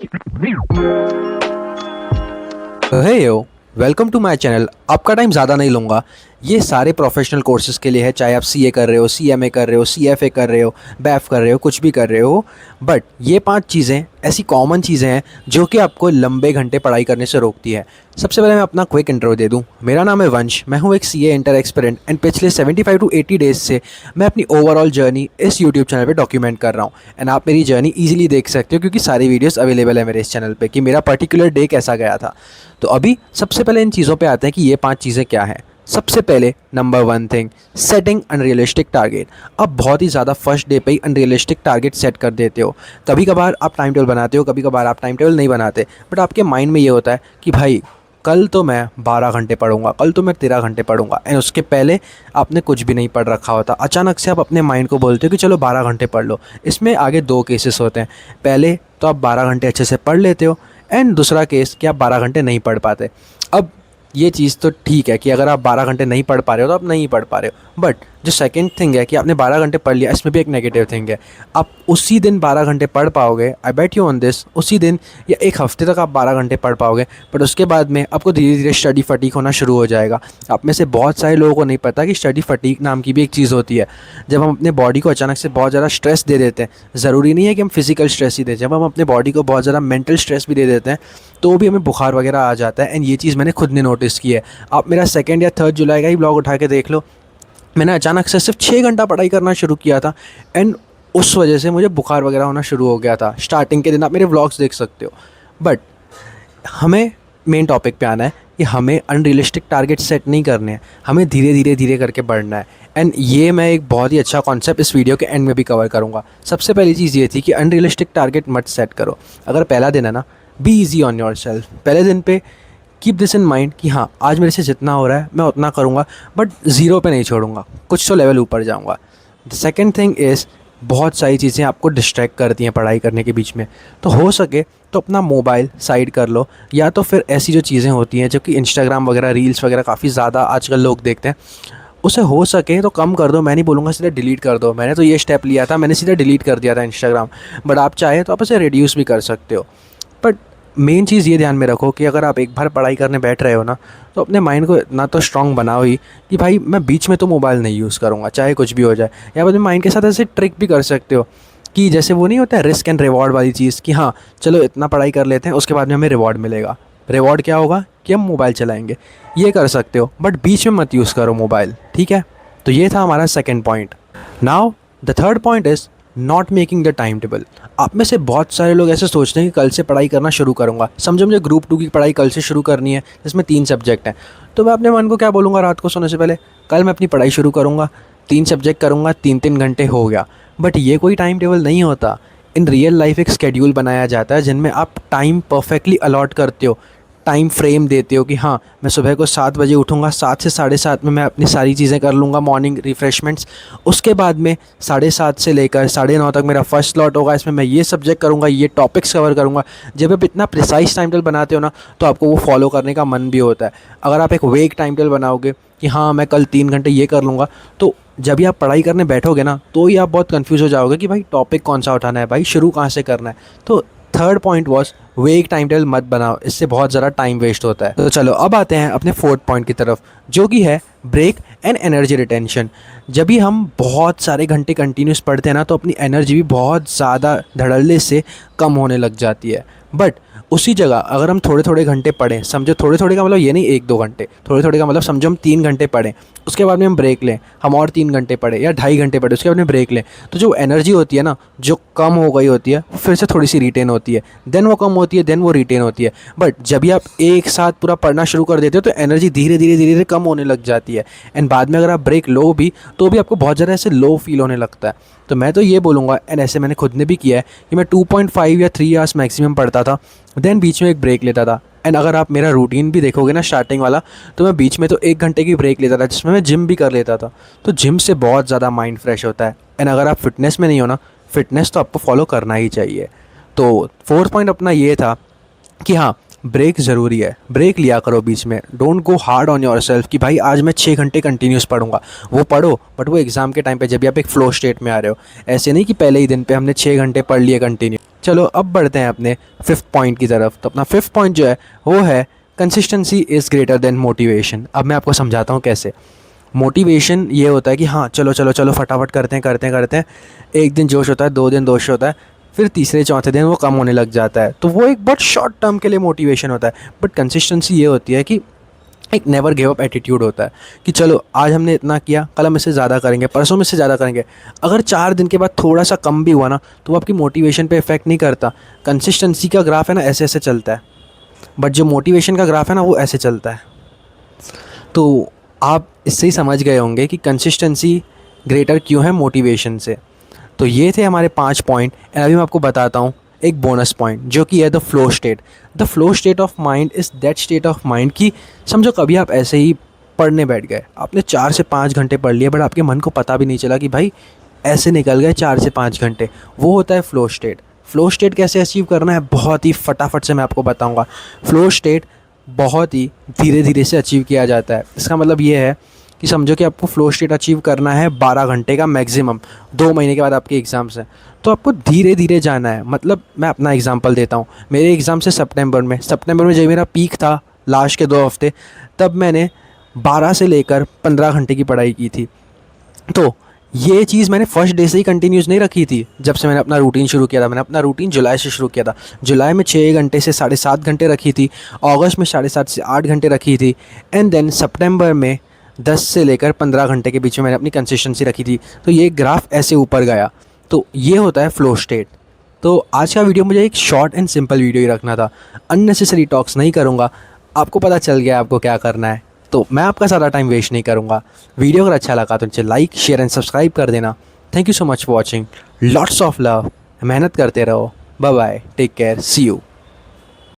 Hey yo, welcome to my channel. आपका time ज़्यादा नहीं लूँगा। ये सारे प्रोफेशनल कोर्सेज़ के लिए है, चाहे आप सीए कर रहे हो, सीएमए कर रहे हो, सीएफए कर रहे हो, बैफ कर रहे हो, कुछ भी कर रहे हो। बट ये 5 चीज़ें ऐसी कॉमन चीज़ें हैं जो कि आपको लंबे घंटे पढ़ाई करने से रोकती है। सबसे पहले मैं अपना क्विक इंट्रो दे दूँ। मेरा नाम है वंश, मैं हूँ एक सीए इंटर एक्सपीरियंट एंड पिछले 75 टू 80 डेज़ से मैं अपनी ओवरऑल जर्नी इस यूट्यूब चैनल पे डॉक्यूमेंट कर रहा हूँ। एंड आप मेरी जर्नी ईजिली देख सकते हो क्योंकि सारी वीडियोस अवेलेबल है मेरे इस चैनल पे कि मेरा पर्टिकुलर डे कैसा गया था। तो अभी सबसे पहले इन चीज़ों पे आते हैं कि ये 5 चीज़ें क्या हैं। सबसे पहले number 1 thing, setting unrealistic target. अब बहुत ही ज़्यादा फर्स्ट डे पे ही अनरियलिस्टिक टारगेट सेट कर देते हो। कभी कभार आप टाइम टेबल बनाते हो, कभी कभार आप टाइम टेबल नहीं बनाते, बट आपके माइंड में ये होता है कि भाई कल तो मैं 12 घंटे पढ़ूंगा, कल तो मैं 13 घंटे पढ़ूंगा। एंड उसके पहले आपने कुछ भी नहीं पढ़ रखा होता। अचानक से आप अपने माइंड को बोलते हो कि चलो 12 घंटे पढ़ लो। इसमें आगे 2 केसेस होते हैं। पहले तो आप 12 घंटे अच्छे से पढ़ लेते हो, एंड दूसरा केस कि आप 12 घंटे नहीं पढ़ पाते। अब ये चीज़ तो ठीक है कि अगर आप 12 घंटे नहीं पढ़ पा रहे हो तो आप नहीं पढ़ पा रहे हो, बट जो सेकंड थिंग है कि आपने 12 घंटे पढ़ लिया, इसमें भी एक नेगेटिव थिंग है। आप उसी दिन 12 घंटे पढ़ पाओगे, आई बेट यू ऑन दिस, उसी दिन या एक हफ्ते तक आप 12 घंटे पढ़ पाओगे, बट उसके बाद में आपको धीरे धीरे स्टडी फटीक होना शुरू हो जाएगा। आप में से बहुत सारे लोगों को नहीं पता कि स्टडी फटीक नाम की भी एक चीज़ होती है। जब हम अपने बॉडी को अचानक से बहुत ज़्यादा स्ट्रेस दे देते हैं, ज़रूरी नहीं है कि हम फिजिकल स्ट्रेस ही दें, जब हम अपने बॉडी को बहुत ज़्यादा मेंटल स्ट्रेस भी दे देते हैं तो भी हमें बुखार वगैरह आ जाता है। एंड ये चीज़ मैंने खुद ने नोटिस की है। आप मेरा 2 या 3 जुलाई का ही ब्लॉग उठा के देख लो। मैंने अचानक से सिर्फ 6 घंटा पढ़ाई करना शुरू किया था, एंड उस वजह से मुझे बुखार वगैरह होना शुरू हो गया था। स्टार्टिंग के दिन आप मेरे व्लॉग्स देख सकते हो। बट हमें मेन टॉपिक पे आना है कि हमें अनरियलिस्टिक टारगेट सेट नहीं करने हैं, हमें धीरे धीरे धीरे करके बढ़ना है। एंड ये मैं एक बहुत ही अच्छा कॉन्सेप्ट इस वीडियो के एंड में भी कवर करूँगा। सबसे पहली चीज़ ये थी कि अनरियलिस्टिक टारगेट मत सेट करो। अगर पहला दिन है ना, be easy on your self. पहले दिन पे कीप दिस इन माइंड कि हाँ, आज मेरे से जितना हो रहा है मैं उतना करूँगा, बट ज़ीरो पे नहीं छोड़ूंगा, कुछ तो लेवल ऊपर जाऊँगा। द सेकेंड थिंग इज़, बहुत सारी चीज़ें आपको डिस्ट्रैक्ट करती हैं पढ़ाई करने के बीच में, तो हो सके तो अपना मोबाइल साइड कर लो, या तो फिर ऐसी जो चीज़ें होती हैं जो कि इंस्टाग्राम वगैरह, रील्स वगैरह काफ़ी ज़्यादा आजकल लोग देखते हैं, उसे हो सके तो कम कर दो। मैं नहीं बोलूँगा सीधे डिलीट कर दो, मैंने तो ये स्टेप लिया था, मैंने सीधे डिलीट कर दिया था इंस्टाग्राम, बट आप चाहे तो आप उसे रिड्यूस भी कर सकते हो। बट मेन चीज़ ये ध्यान में रखो कि अगर आप एक बार पढ़ाई करने बैठ रहे हो ना, तो अपने माइंड को इतना तो स्ट्रांग बनाओ ही कि भाई मैं बीच में तो मोबाइल नहीं यूज़ करूँगा, चाहे कुछ भी हो जाए। या अपने माइंड के साथ ऐसे ट्रिक भी कर सकते हो कि जैसे वो नहीं होता है रिस्क एंड रिवॉर्ड वाली चीज़, कि हाँ चलो इतना पढ़ाई कर लेते हैं, उसके बाद में हमें रिवॉर्ड मिलेगा। रिवॉर्ड क्या होगा कि हम मोबाइल चलाएंगे। ये कर सकते हो, बट बीच में मत यूज़ करो मोबाइल, ठीक है। तो ये था हमारा second point. Now the third point is not making the time table. आप में से बहुत सारे लोग ऐसे सोचते हैं कि कल से पढ़ाई करना शुरू करूँगा। समझो मुझे ग्रुप 2 की पढ़ाई कल से शुरू करनी है, जिसमें 3 सब्जेक्ट हैं। तो मैं अपने मन को क्या बोलूँगा रात को सोने से पहले, कल मैं अपनी पढ़ाई शुरू करूँगा, 3 सब्जेक्ट करूँगा, 3-3 घंटे हो गया। बट ये कोई टाइम टेबल नहीं होता। इन रियल लाइफ एक स्केड्यूल बनाया जाता है जिनमें आप टाइम परफेक्टली अलॉट करते हो, टाइम फ्रेम देते हो कि हाँ मैं सुबह को 7 बजे उठूँगा, 7 से 7:30 में मैं अपनी सारी चीज़ें कर लूँगा, मॉर्निंग रिफ़्रेशमेंट्स। उसके बाद में 7:30 से लेकर 9:30 तक मेरा फर्स्ट स्लॉट होगा, इसमें मैं ये सब्जेक्ट करूँगा, ये टॉपिक्स कवर करूँगा। जब आप इतना प्रिसाइज टाइम टेबल बनाते हो ना, तो आपको वो फॉलो करने का मन भी होता है। अगर आप एक वेग टाइम टेबल बनाओगे कि हाँ मैं कल 3 घंटे ये कर लूँगा, तो जब भी आप पढ़ाई करने बैठोगे ना, तो ही आप बहुत कन्फ्यूज़ हो जाओगे कि भाई टॉपिक कौन सा उठाना है, भाई शुरू कहाँ से करना है। तो थर्ड पॉइंट वॉज वेग टाइम टेबल मत बनाओ, इससे बहुत ज़्यादा टाइम वेस्ट होता है। तो चलो अब आते हैं अपने फोर्थ पॉइंट की तरफ, जो कि है ब्रेक एंड एनर्जी रिटेंशन। जब भी हम बहुत सारे घंटे कंटिन्यूस पढ़ते हैं ना, तो अपनी एनर्जी भी बहुत ज़्यादा धड़ल्ले से कम होने लग जाती है। बट उसी जगह अगर हम थोड़े थोड़े घंटे पढ़ें, समझो थोड़े थोड़े का मतलब ये नहीं 1-2 घंटे, थोड़े थोड़े का मतलब समझो हम 3 घंटे पढ़ें, उसके बाद में हम ब्रेक लें, हम और 3 घंटे पढ़ें या 2.5 घंटे पढ़ें, उसके बाद में ब्रेक लें, तो जो एनर्जी होती है ना, जो कम हो गई होती है, फिर से थोड़ी सी रिटेन होती है, देन वो कम होती है, देन वो रिटेन होती है। बट जब भी आप एक साथ पूरा पढ़ना शुरू कर देते हो, तो एनर्जी धीरे धीरे धीरे धीरे कम होने लग जाती है। एंड बाद में अगर आप ब्रेक लो भी, तो भी आपको बहुत ज़्यादा ऐसे लो फील होने लगता है। तो मैं तो ये बोलूँगा, एंड ऐसे मैंने खुद ने भी किया है, कि मैं 2.5 या 3 आवर्स मैक्सिमम पढ़ता था, देन बीच में एक ब्रेक लेता था। एंड अगर आप मेरा रूटीन भी देखोगे ना स्टार्टिंग वाला, तो मैं बीच में तो 1 घंटे की ब्रेक लेता था, जिसमें मैं जिम भी कर लेता था। तो जिम से बहुत ज़्यादा माइंड फ्रेश होता है। एंड अगर आप फिटनेस में नहीं हो ना, फिटनेस तो आपको फॉलो करना ही चाहिए। तो फोर्थ पॉइंट अपना ये था कि हाँ, ब्रेक ज़रूरी है, ब्रेक लिया करो बीच में। Don't go hard on your self कि भाई आज मैं 6 घंटे कंटिन्यूस पढ़ूंगा। वो पढ़ो, बट वो एग्ज़ाम के टाइम पे जब भी आप एक फ़्लो स्टेट में आ रहे हो। ऐसे नहीं कि पहले ही दिन पे हमने 6 घंटे पढ़ लिए कंटिन्यू। चलो अब बढ़ते हैं अपने 5th पॉइंट की तरफ। तो अपना 5th पॉइंट जो है वो है consistency is greater than motivation. अब मैं आपको समझाता हूँ कैसे। मोटिवेशन ये होता है कि हाँ चलो चलो चलो फटाफट करते हैं। एक दिन जोश होता है, 2 दिन जोश होता है, फिर तीसरे चौथे दिन वो कम होने लग जाता है। तो वो एक बहुत शॉर्ट टर्म के लिए मोटिवेशन होता है। बट कंसिस्टेंसी ये होती है कि एक नेवर गिव अप एटीट्यूड होता है कि चलो आज हमने इतना किया, कल हम इससे ज़्यादा करेंगे, परसों में इससे ज़्यादा करेंगे। अगर 4 दिन के बाद थोड़ा सा कम भी हुआ ना तो वो आपकी मोटिवेशन पे इफेक्ट नहीं करता। कंसिस्टेंसी का ग्राफ है ना ऐसे ऐसे चलता है, बट जो मोटिवेशन का ग्राफ है ना वो ऐसे चलता है। तो आप इससे ही समझ गए होंगे कि कंसिस्टेंसी ग्रेटर क्यों है मोटिवेशन से। तो ये थे हमारे 5 पॉइंट। एंड अभी मैं आपको बताता हूँ एक बोनस पॉइंट जो कि है the flow state. The flow state of mind is that state of mind कि समझो कभी आप ऐसे ही पढ़ने बैठ गए, आपने 4 से 5 घंटे पढ़ लिए, बट आपके मन को पता भी नहीं चला कि भाई ऐसे निकल गए 4 से 5 घंटे। वो होता है फ़्लो स्टेट। फ़्लो स्टेट कैसे अचीव करना है बहुत ही फटाफट से मैं आपको बताऊंगा। फ़्लो स्टेट बहुत ही धीरे धीरे से अचीव किया जाता है। इसका मतलब ये है कि समझो कि आपको फ़्लो स्टेट अचीव करना है 12 घंटे का मैक्सिमम, 2 महीने के बाद आपके एग्ज़ाम्स हैं। तो आपको धीरे धीरे जाना है। मतलब मैं अपना एग्ज़ाम्पल देता हूँ। मेरे एग्ज़ाम से सितंबर में जब मेरा पीक था लास्ट के 2 हफ्ते, तब मैंने 12 से लेकर 15 घंटे की पढ़ाई की थी। तो ये चीज़ मैंने फर्स्ट डे से ही कंटिन्यूस नहीं रखी थी। जब से मैंने अपना रूटीन शुरू किया था, मैंने अपना रूटीन जुलाई से शुरू किया था। जुलाई में 6 घंटे से 7.5 घंटे रखी थी, अगस्त में 7.5 से 8 घंटे रखी थी, एंड देन सितंबर में 10 से लेकर 15 घंटे के बीच में मैंने अपनी कंसिस्टेंसी रखी थी। तो ये ग्राफ ऐसे ऊपर गया। तो ये होता है फ़्लो स्टेट। तो आज का वीडियो मुझे एक शॉर्ट एंड सिंपल वीडियो ही रखना था। अननेसेसरी टॉक्स नहीं करूँगा। आपको पता चल गया आपको क्या करना है, तो मैं आपका सारा टाइम वेस्ट नहीं करूँगा। वीडियो अगर अच्छा लगा तो नीचे लाइक शेयर एंड सब्सक्राइब कर देना। Thank you so much for watching. Lots of love. मेहनत करते रहो। Bye bye, take care, see you.